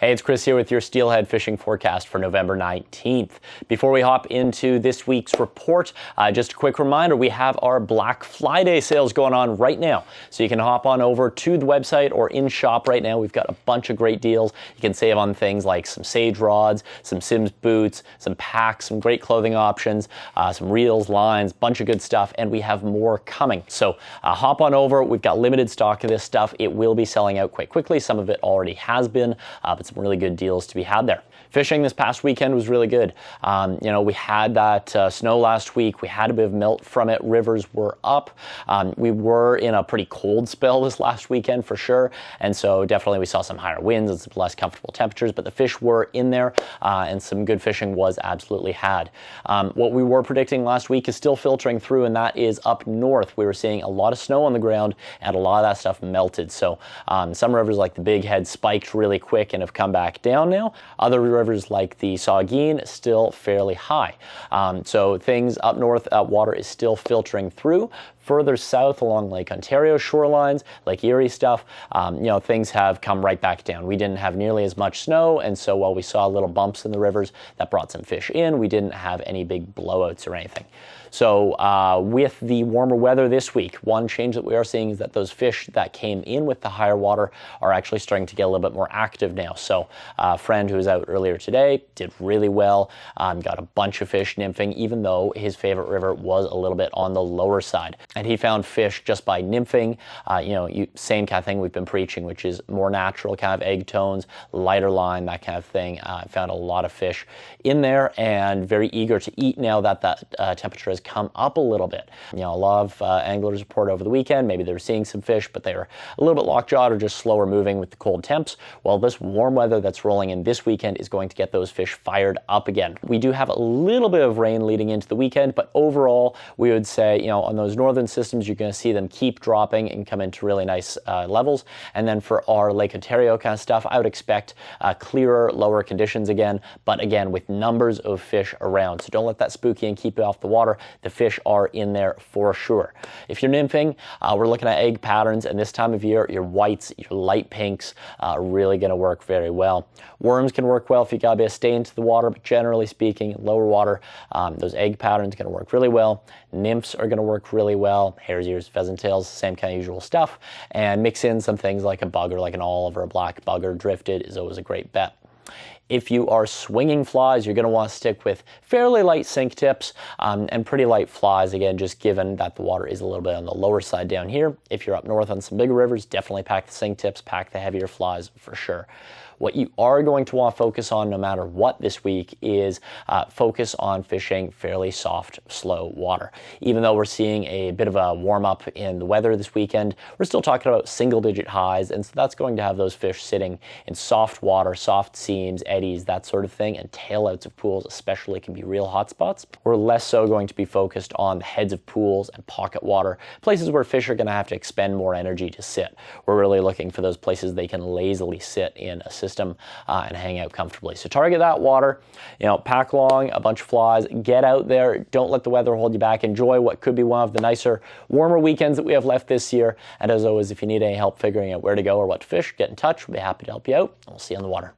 Hey, it's Chris here with your Steelhead fishing forecast for November 19th. Before we hop into this week's report, just a quick reminder, we have our Black Friday sales going on right now. So you can hop on over to the website or in shop right now. We've got a bunch of great deals. You can save on things like some Sage rods, some Sims boots, some packs, some great clothing options, some reels, lines, bunch of good stuff, and we have more coming. So hop on over. We've got limited stock of this stuff. It will be selling out quite quickly. Some of it already has been, but some really good deals to be had there. Fishing this past weekend was really good. We had that snow last week. We had a bit of melt from it. Rivers were up. We were in a pretty cold spell this last weekend for sure. And so definitely we saw some higher winds and some less comfortable temperatures, but the fish were in there and some good fishing was absolutely had. What we were predicting last week is still filtering through, and that is up north. We were seeing a lot of snow on the ground and a lot of that stuff melted. So some rivers like the Big Head spiked really quick and have come back down now. Other rivers like the Saugeen still fairly high. So things up north, water is still filtering through. Further south along Lake Ontario shorelines, Lake Erie stuff, things have come right back down. We didn't have nearly as much snow, and so while we saw little bumps in the rivers that brought some fish in, we didn't have any big blowouts or anything. So with the warmer weather this week, one change that we are seeing is that those fish that came in with the higher water are actually starting to get a little bit more active now. So a friend who was out earlier today did really well, got a bunch of fish nymphing, even though his favorite river was a little bit on the lower side. And he found fish just by nymphing, same kind of thing we've been preaching, which is more natural kind of egg tones, lighter line, that kind of thing. Found a lot of fish in there and very eager to eat now that that temperature has come up a little bit. A lot of anglers report over the weekend, maybe they were seeing some fish, but they were a little bit lockjawed or just slower moving with the cold temps. Well, this warm weather that's rolling in this weekend is going to get those fish fired up again. We do have a little bit of rain leading into the weekend, but overall, we would say, on those northern systems, you're going to see them keep dropping and come into really nice levels. And then for our Lake Ontario kind of stuff, I would expect clearer, lower conditions again, but again, with numbers of fish around. So don't let that spook you and keep you off the water. The fish are in there for sure. If you're nymphing, we're looking at egg patterns, and this time of year, your whites, your light pinks are really going to work very well. Worms can work well if you got a bit of stay into the water, but generally speaking, lower water, those egg patterns are going to work really well. Nymphs are going to work really well. Hare's ears, pheasant tails, same kind of usual stuff. And mix in some things like a bugger, like an olive or a black bugger drifted is always a great bet. If you are swinging flies, you're going to want to stick with fairly light sink tips and pretty light flies, again, just given that the water is a little bit on the lower side down here. If you're up north on some bigger rivers, definitely pack the sink tips, pack the heavier flies for sure. What you are going to want to focus on no matter what this week is focus on fishing fairly soft, slow water. Even though we're seeing a bit of a warm up in the weather this weekend, we're still talking about single-digit highs, and so that's going to have those fish sitting in soft water, soft seams, eddies, that sort of thing, and tailouts of pools especially can be real hot spots. We're less so going to be focused on the heads of pools and pocket water, places where fish are going to have to expend more energy to sit. We're really looking for those places they can lazily sit in a system and hang out comfortably. So target that water, pack along a bunch of flies, get out there, don't let the weather hold you back, enjoy what could be one of the nicer, warmer weekends that we have left this year. And as always, if you need any help figuring out where to go or what to fish, get in touch. We'll be happy to help you out, and we'll see you on the water.